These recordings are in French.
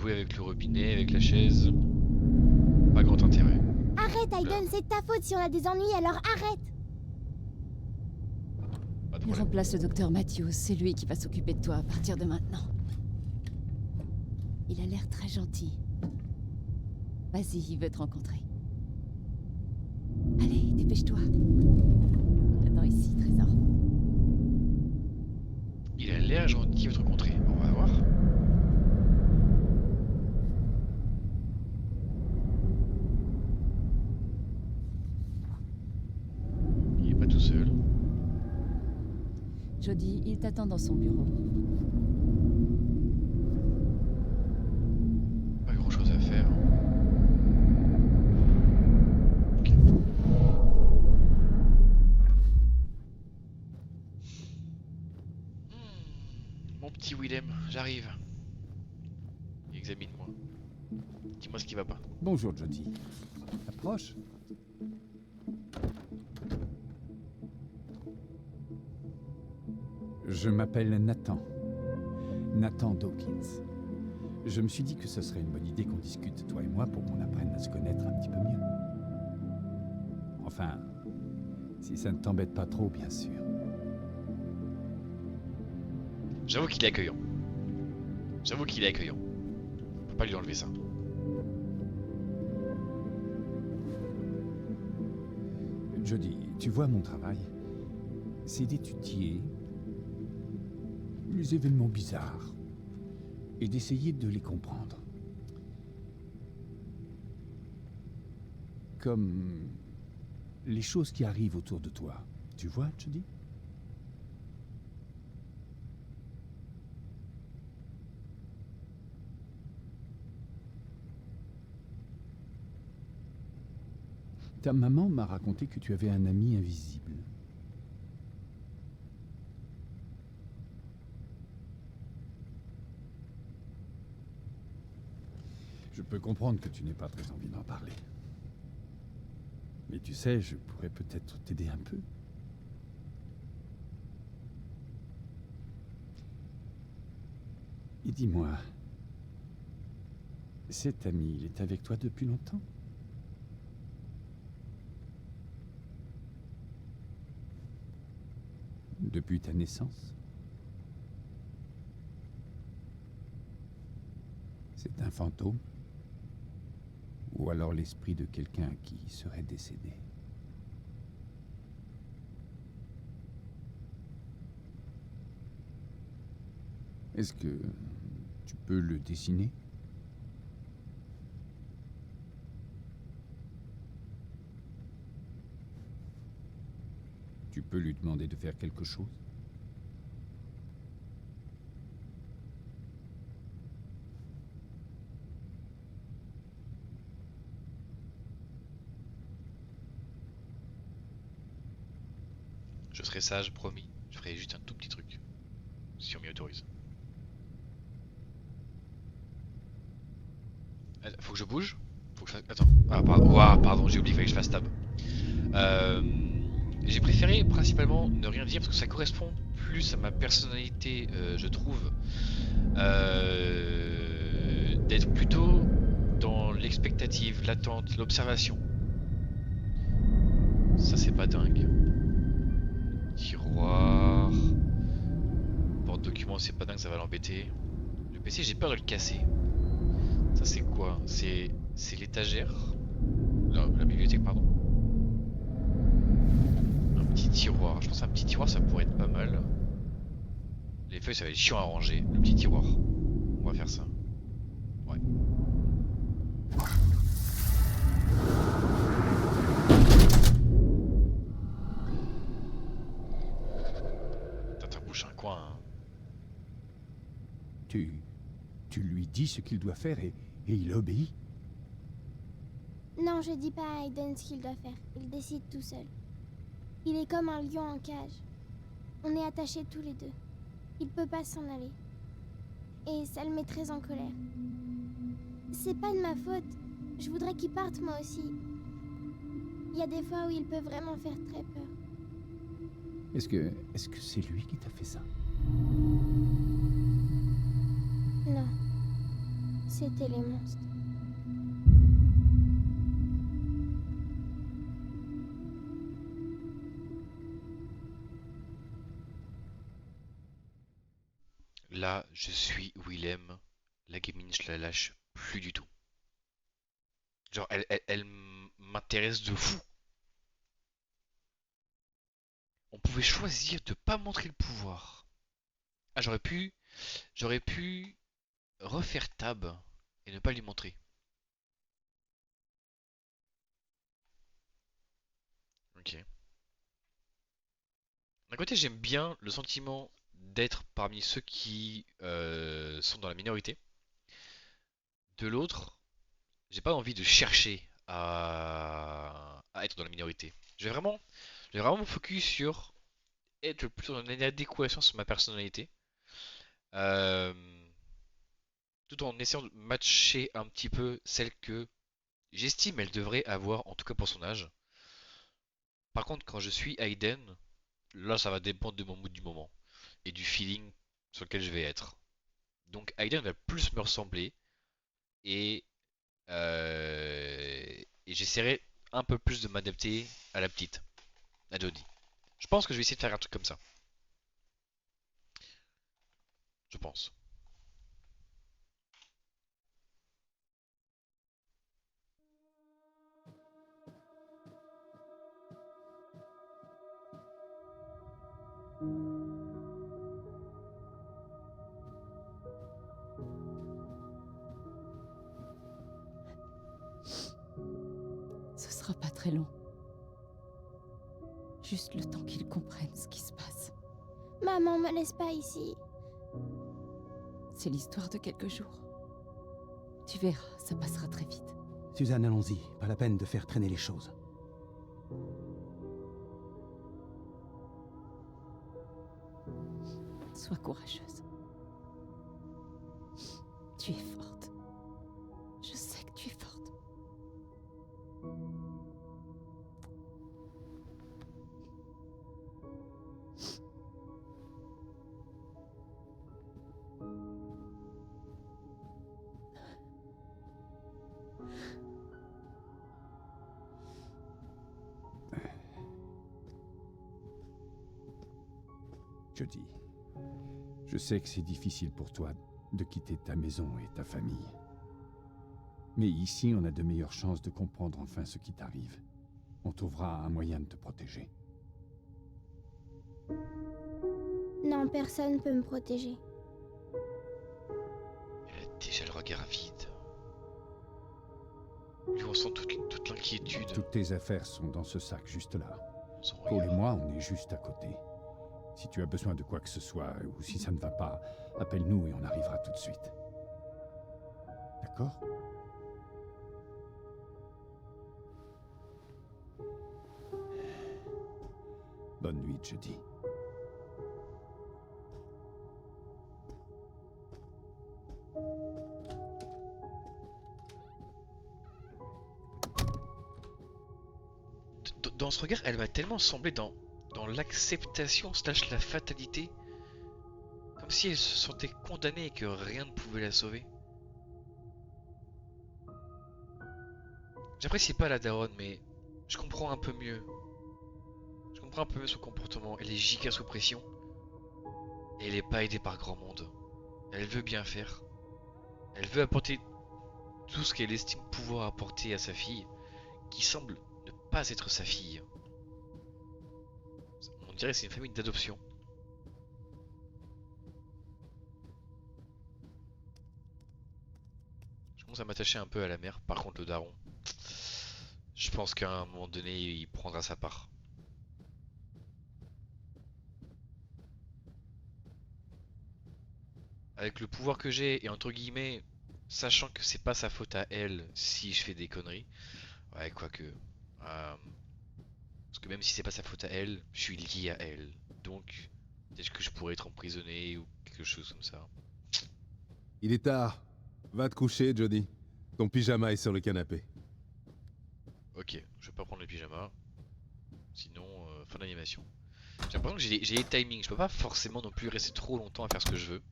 jouer avec le robinet, avec la chaise. Pas grand intérêt. Arrête, Aiden, c'est de ta faute si on a des ennuis, alors arrête! Pas de Il problème. remplace le docteur Matthews, c'est lui qui va s'occuper de toi à partir de maintenant. Il a l'air très gentil. Vas-y, il veut te rencontrer. Allez, dépêche-toi. J'attends ici, trésor. Il a l'air gentil, votre rencontrer. On va voir. Il est pas tout seul. Jody, il t'attend dans son bureau. Pas grand chose à faire. Ok. Mon petit Willem, j'arrive. Examine-moi. Dis-moi ce qui va pas. Bonjour, Jody. Approche. Je m'appelle Nathan. Nathan Dawkins. Je me suis dit que ce serait une bonne idée qu'on discute, toi et moi, pour qu'on apprenne à se connaître un petit peu mieux. Enfin, si ça ne t'embête pas trop, bien sûr. J'avoue qu'il est accueillant. J'avoue qu'il est accueillant. On peut pas lui enlever ça. Jody, tu vois mon travail, c'est d'étudier les événements bizarres et d'essayer de les comprendre. Comme les choses qui arrivent autour de toi. Tu vois, Jody? Ta maman m'a raconté que tu avais un ami invisible. Je peux comprendre que tu n'aies pas très envie d'en parler. Mais tu sais, je pourrais peut-être t'aider un peu. Et dis-moi, cet ami, il est avec toi depuis longtemps? Depuis ta naissance? C'est un fantôme? Ou alors l'esprit de quelqu'un qui serait décédé? Est-ce que tu peux le dessiner? Tu peux lui demander de faire quelque chose? Je serai sage, promis. Je ferai juste un tout petit truc. Si on m'y autorise. Faut que je bouge? Faut que je fasse... Attends. Ah, pardon. Ouah, pardon, j'ai oublié qu'il fallait que je fasse tab. J'ai préféré principalement ne rien dire parce que ça correspond plus à ma personnalité, je trouve. D'être plutôt dans l'expectative, l'attente, l'observation. Ça, c'est pas dingue. Tiroir. Porte-document, c'est pas dingue, ça va l'embêter. Le PC, j'ai peur de le casser. Ça, c'est quoi? C'est l'étagère. La bibliothèque, pardon. Un petit tiroir. Je pense qu'un petit tiroir, ça pourrait être pas mal. Les feuilles, ça va être chiant à ranger. Le petit tiroir. On va faire ça. Ouais. T'as bouché un coin, hein. Tu lui dis ce qu'il doit faire et il obéit? Non, je dis pas à Aiden ce qu'il doit faire. Il décide tout seul. Il est comme un lion en cage. On est attachés tous les deux. Il peut pas s'en aller. Et ça le met très en colère. C'est pas de ma faute. Je voudrais qu'il parte moi aussi. Il y a des fois où il peut vraiment faire très peur. Est-ce que c'est lui qui t'a fait ça? Non. C'était les monstres. Là, je suis Willem. La gamine, je la lâche plus du tout. Genre, elle m'intéresse de fou. On pouvait choisir de pas montrer le pouvoir. Ah, j'aurais pu refaire tab et ne pas lui montrer. Ok. D'un côté, j'aime bien le sentiment d'être parmi ceux qui sont dans la minorité. De l'autre, j'ai pas envie de chercher à être dans la minorité. Je vais vraiment me focus sur être le plus en adéquation sur ma personnalité. Euh, Tout en essayant de matcher un petit peu celle que j'estime elle devrait avoir, en tout cas pour son âge. Par contre, quand je suis Aiden, là ça va dépendre de mon mood du moment et du feeling sur lequel je vais être. Donc Aiden va plus me ressembler et, et j'essaierai un peu plus de m'adapter à la petite, à Jodie. Je pense que je vais essayer de faire un truc comme ça. Je pense. Ce sera pas très long. Juste le temps qu'ils comprennent ce qui se passe. Maman, me laisse pas ici. C'est l'histoire de quelques jours. Tu verras, ça passera très vite. Suzanne, allons-y. Pas la peine de faire traîner les choses. Sois courageuse. Tu es forte. Je sais que tu es forte. Jodie, je sais que c'est difficile pour toi de quitter ta maison et ta famille. Mais ici, on a de meilleures chances de comprendre enfin ce qui t'arrive. On trouvera un moyen de te protéger. Non, personne peut me protéger. Elle a déjà le regard vide. Lui ressent toute l'inquiétude. Toutes tes affaires sont dans ce sac juste là. Son Paul et regard. moi, on est juste à côté. Si tu as besoin de quoi que ce soit, ou si ça ne va pas, appelle-nous et on arrivera tout de suite. D'accord ? Bonne nuit, Jodie. Dans ce regard, elle m'a tellement semblé dans l'acceptation slash la fatalité. Comme si elle se sentait condamnée et que rien ne pouvait la sauver. J'apprécie pas la daronne, mais je comprends un peu mieux. Je comprends un peu mieux son comportement. Elle est giga sous pression. Et elle est pas aidée par grand monde. Elle veut bien faire. Elle veut apporter tout ce qu'elle estime pouvoir apporter à sa fille, qui semble ne pas être sa fille. On dirait que c'est une famille d'adoption. Je commence à m'attacher un peu à la mère. Par contre, le daron, je pense qu'à un moment donné, il prendra sa part. Avec le pouvoir que j'ai, et entre guillemets, sachant que c'est pas sa faute à elle si je fais des conneries. Ouais, quoique. Parce que même si c'est pas sa faute à elle, je suis lié à elle. Donc, peut-être que je pourrais être emprisonné ou quelque chose comme ça. Il est tard. Va te coucher, Jodie. Ton pyjama est sur le canapé. Ok, je vais pas prendre le pyjama. Sinon, fin d'animation. J'ai l'impression que j'ai les timings. Je peux pas forcément non plus rester trop longtemps à faire ce que je veux.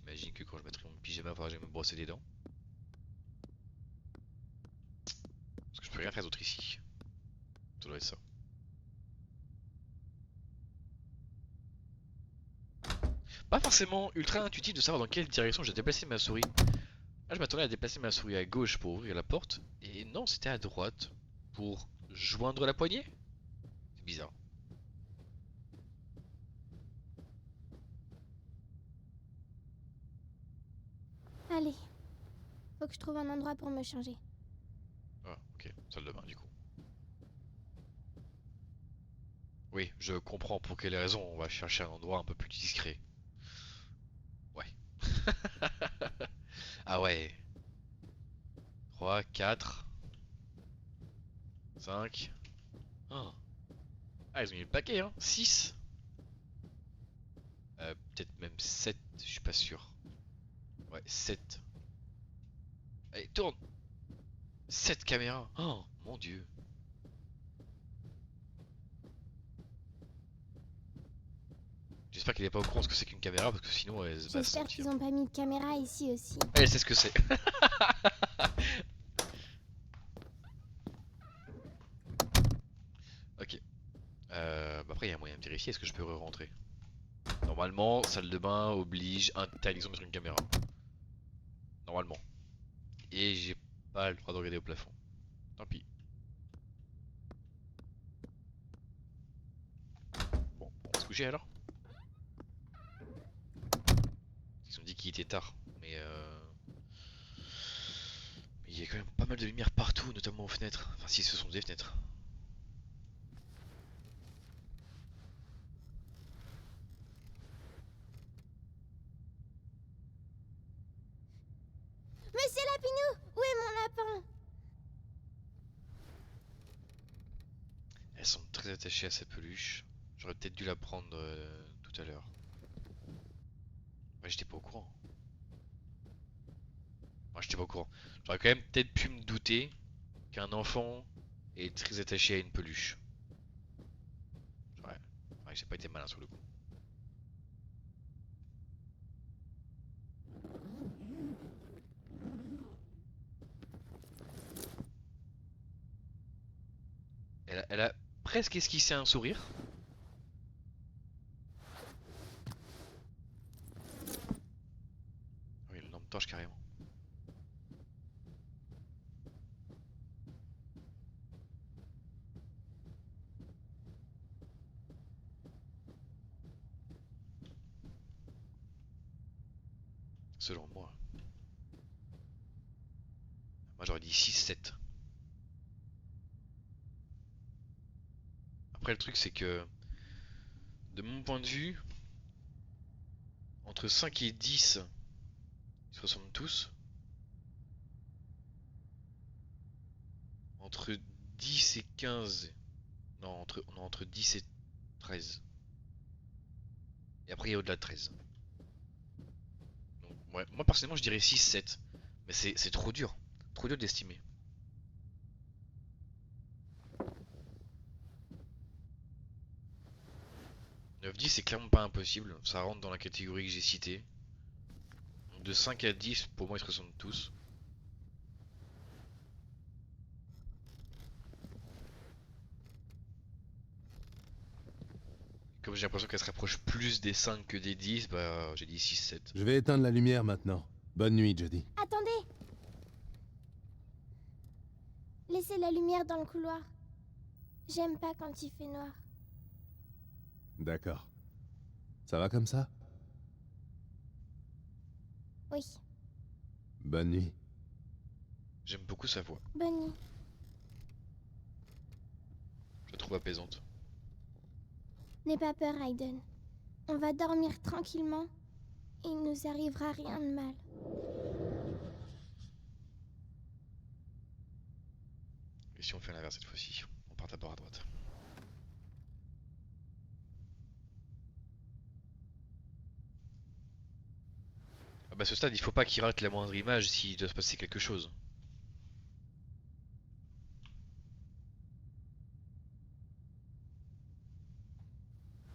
J'imagine que quand je mettrai mon pyjama, il faudra que je me brosser les dents. Parce que je peux rien faire d'autre ici. Ça doit être ça. Pas forcément ultra intuitif de savoir dans quelle direction j'ai déplacé ma souris. Là, je m'attendais à déplacer ma souris à gauche pour ouvrir la porte. Et non, c'était à droite pour joindre la poignée. C'est bizarre. Allez, faut que je trouve un endroit pour me changer. Ah, ok, salle de bain du coup. Oui, je comprends pour quelle raison on va chercher un endroit un peu plus discret. Ouais. Ah ouais. 3, 4, 5. Ah, ils ont mis le paquet, hein. 6. Peut-être même 7, je suis pas sûr. Ouais, 7. Allez, tourne. 7 caméras. Oh, mon dieu. J'espère qu'il est pas au courant ce que c'est qu'une caméra parce que sinon elle va se J'espère sentir. qu'ils ont pas mis de caméra ici aussi. Elle sait ce que c'est. Ok. Bah après, il y a moyen de vérifier. Est-ce que je peux re-rentrer? Normalement, salle de bain oblige interdiction de mettre une caméra. Normalement. Et j'ai pas le droit de regarder au plafond. Tant pis. Bon, on va se coucher alors. Ils ont dit qu'il était tard. Mais il y a quand même pas mal de lumière partout, notamment aux fenêtres. Enfin, si ce sont des fenêtres. Monsieur Lapinou, où est mon lapin? Elles sont très attachées à sa peluche. J'aurais peut-être dû la prendre tout à l'heure. Ouais, j'étais pas au courant. Moi, j'étais pas au courant. J'aurais quand même peut-être pu me douter qu'un enfant est très attaché à une peluche. Ouais, j'ai pas été malin sur le coup. Elle a presque esquissé un sourire. Oui, une lampe torche carrément. Selon moi. Moi j'aurais dit 6-7. Après le truc c'est que, de mon point de vue, entre 5 et 10, ils se ressemblent tous. Entre 10 et 15, non, entre 10 et 13. Et après il y a au-delà de 13. Donc, ouais, moi personnellement je dirais 6-7. Mais c'est trop dur. Trop dur d'estimer. 9-10 c'est clairement pas impossible. Ça rentre dans la catégorie que j'ai citée. De 5 à 10, pour moi ils se ressemblent tous. Comme j'ai l'impression qu'elle se rapproche plus des 5 que des 10, bah j'ai dit 6-7. Je vais éteindre la lumière maintenant. Bonne nuit, Jody. Attendez! Laissez la lumière dans le couloir. J'aime pas quand il fait noir. D'accord. Ça va comme ça? Oui, Bonne nuit. J'aime beaucoup sa voix. bonne nuit. Je la trouve apaisante. N'aie pas peur, Aiden. On va dormir tranquillement et il nous arrivera rien de mal. Et si on fait l'inverse cette fois-ci? On part d'abord à droite. Ah bah à ce stade, il faut pas qu'il rate la moindre image s'il doit se passer quelque chose.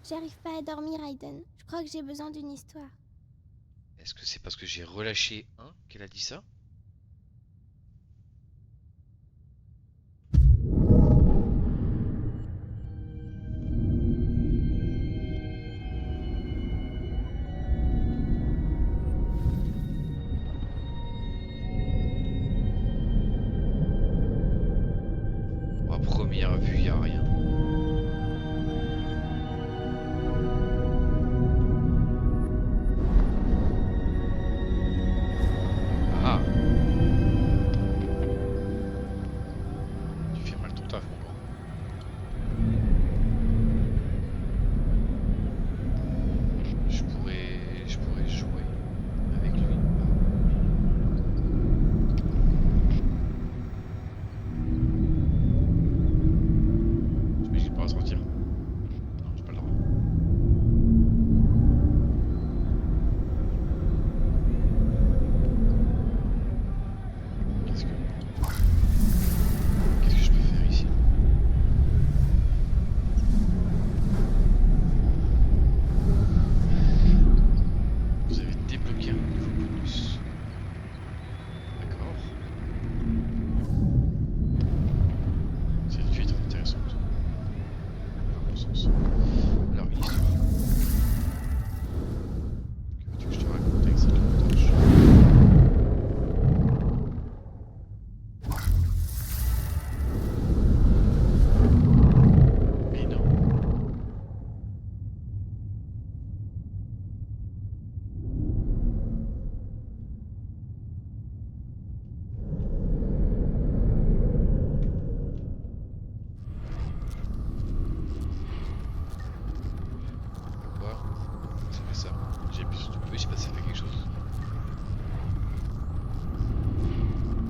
J'arrive pas à dormir, Aiden. Je crois que j'ai besoin d'une histoire. Elle Est-ce que c'est parce que j'ai relâché un qu'elle a dit ça? Bon, à première vue, y a rien. Ah, tu fais mal ton taf, mon grand. Je pourrais jouer avec lui. Je me dis pas à sortir. Non, j'ai pas le droit. Qu'est-ce que... Qu'est-ce que je peux faire ici? Vous avez débloqué un nouveau bonus. D'accord. Cette vue est très intéressante. À mon sens. Alors, une histoire. Que veux-tu que je te raconte avec cette lampe torche? Mais non. Quoi? Ça fait ça. J'ai appuyé sur W, je sais pas si ça fait quelque chose.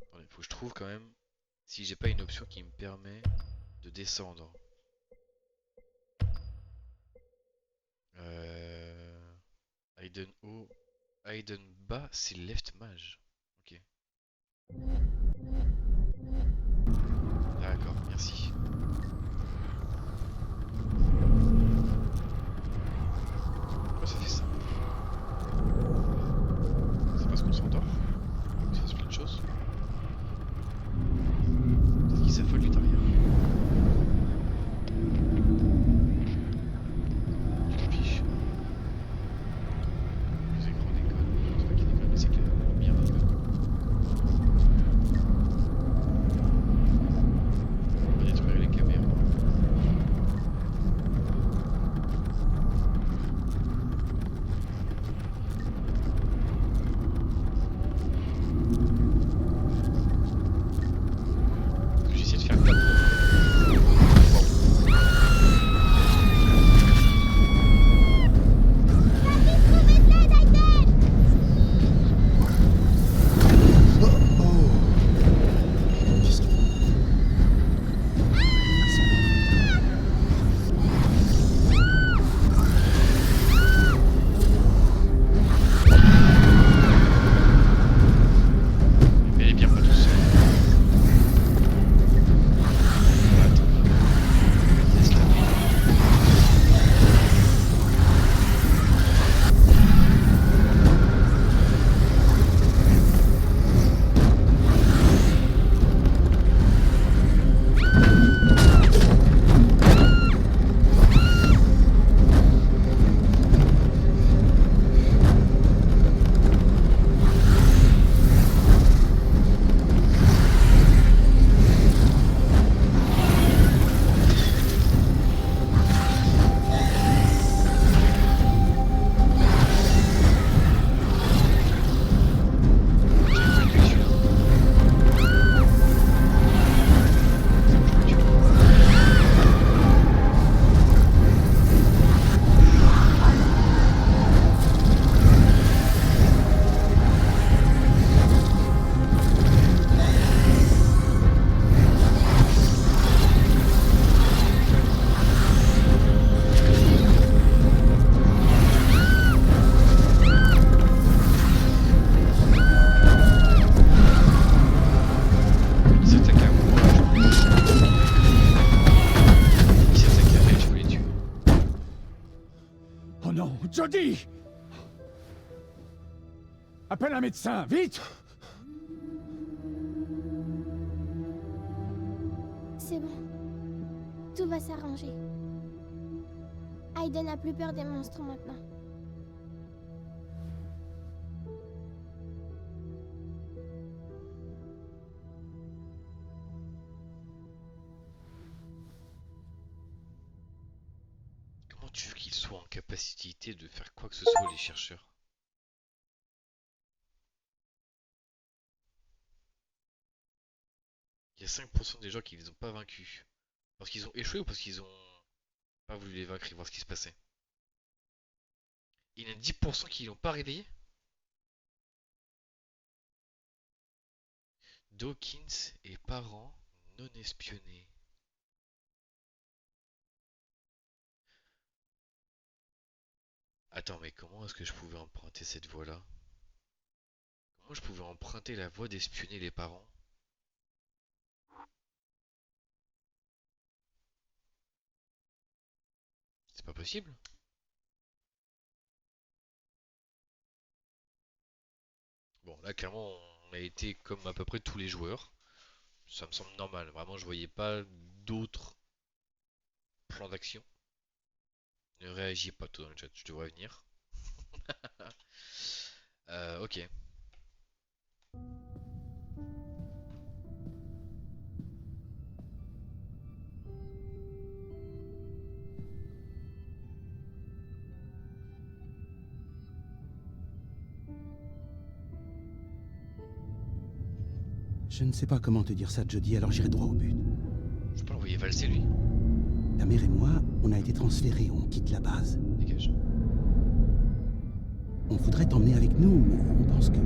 Attendez, faut que je trouve quand même si j'ai pas une option qui me permet de descendre. Aiden haut, Aiden bas, c'est left mage. Ok. D'accord, merci. Pourquoi ça fait ça? C'est parce qu'on s'endort? Que ça se plein de choses? Peut-être qu'il s'affole du derrière. Je le fiche. Les écrans déconnent. C'est pas qu'ils déconnent, mais c'est que la lumière déconne. On va détruire les caméras. J'essaie de faire le tableau. Qu'est-ce que... Mais elle est bien pas tout seul. Attends. Laisse la nuit. Il s'attaque à moi. Il s'attaque à elle, je voulais tuer. Oh non, Jody! Appelle un médecin, vite! C'est bon. Tout va s'arranger. Aiden n'a plus peur des monstres maintenant. Comment tu veux qu'ils soient en capacité de faire quoi que ce soit, les chercheurs? Il y a 5% des gens qui les ont pas vaincus. Parce qu'ils ont échoué ou parce qu'ils ont pas voulu les vaincre et voir ce qui se passait? Il y en a 10% qui l'ont pas réveillé? Dawkins et parents non espionnés. Attends, mais comment est-ce que je pouvais emprunter cette voie-là? Comment je pouvais emprunter la voie d'espionner les parents? C'est pas possible. Bon, là, clairement, on a été comme à peu près tous les joueurs. Ça me semble normal. Vraiment, je voyais pas d'autres plans d'action. Ne réagis pas toi dans le chat, je devrais venir. Ok. Je ne sais pas comment te dire ça, Jody, alors j'irai droit au but. Je peux pas l'envoyer valser lui. Ta mère et moi, on a été transférés, on quitte la base. Dégage. On voudrait t'emmener avec nous, mais on pense que...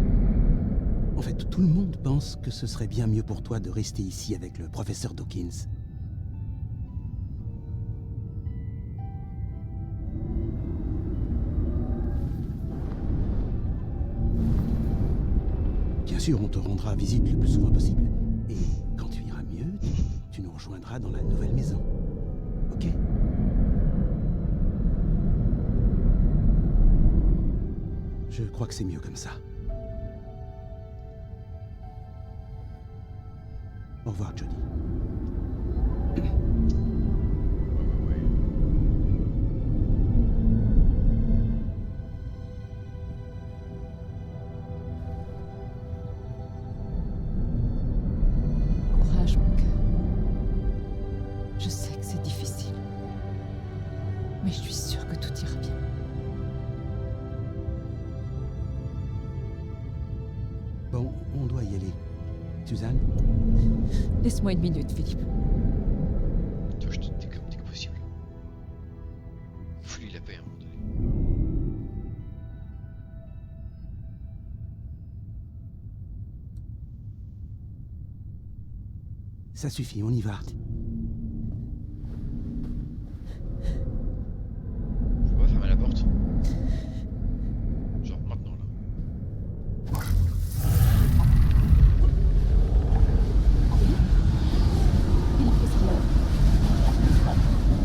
En fait, tout le monde pense que ce serait bien mieux pour toi de rester ici avec le professeur Dawkins. Bien sûr, on te rendra visite le plus souvent possible. Et quand tu iras mieux, tu nous rejoindras dans la nouvelle maison. Ok? Je crois que c'est mieux comme ça. Au revoir, Jody. Courage, mon cœur. Je sais que c'est difficile. Mais je suis sûre que tout ira bien. Bon, on doit y aller. Suzanne? Laisse-moi une minute, Philippe. Toi, je te décomme dès que possible. Fuis la paix à un moment donné. Ça suffit, on y va. Je peux pas fermer la porte. Genre maintenant là.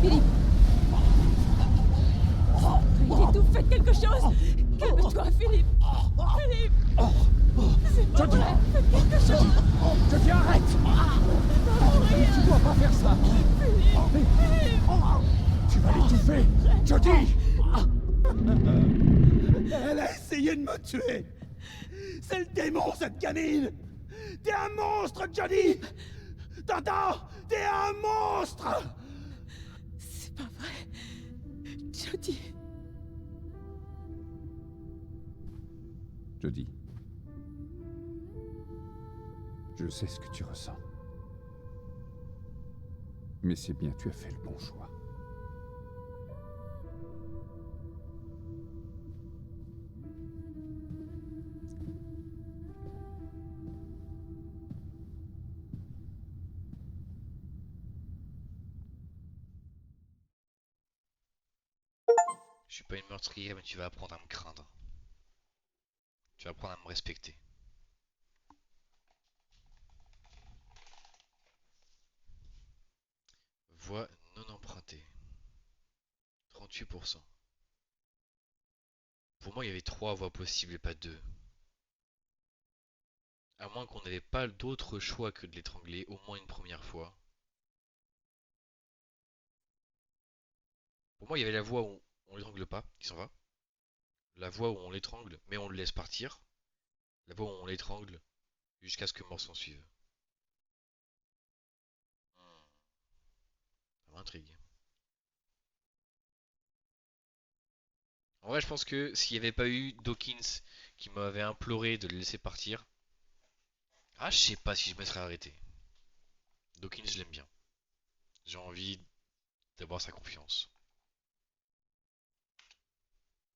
Philippe, il étouffe, faites quelque chose. Calme-toi, Philippe. Philippe. C'est pas vrai, faites quelque chose. Jody, arrête! Tu dois pas faire ça! Mais... Tu vas l'étouffer! Jody! Elle a essayé de me tuer! C'est le démon, cette gamine! T'es un monstre, Jody! T'entends? T'es un monstre! C'est pas vrai. Jody. Jody. Je sais ce que tu ressens. Mais c'est bien, tu as fait le bon choix. Je suis pas une meurtrière, mais tu vas apprendre à me craindre. Tu vas apprendre à me respecter. Voie non empruntée. 38%. Pour moi, il y avait 3 voies possibles et pas 2. À moins qu'on n'avait pas d'autre choix que de l'étrangler au moins une première fois. Pour moi, il y avait la voie où on l'étrangle pas, il s'en va. La voie où on l'étrangle, mais on le laisse partir. La voie où on l'étrangle jusqu'à ce que mort s'en suive. Ça m'intrigue. En vrai, je pense que s'il n'y avait pas eu Dawkins qui m'avait imploré de le laisser partir, ah, je sais pas si je me serais arrêté. Dawkins, je l'aime bien. J'ai envie d'avoir sa confiance.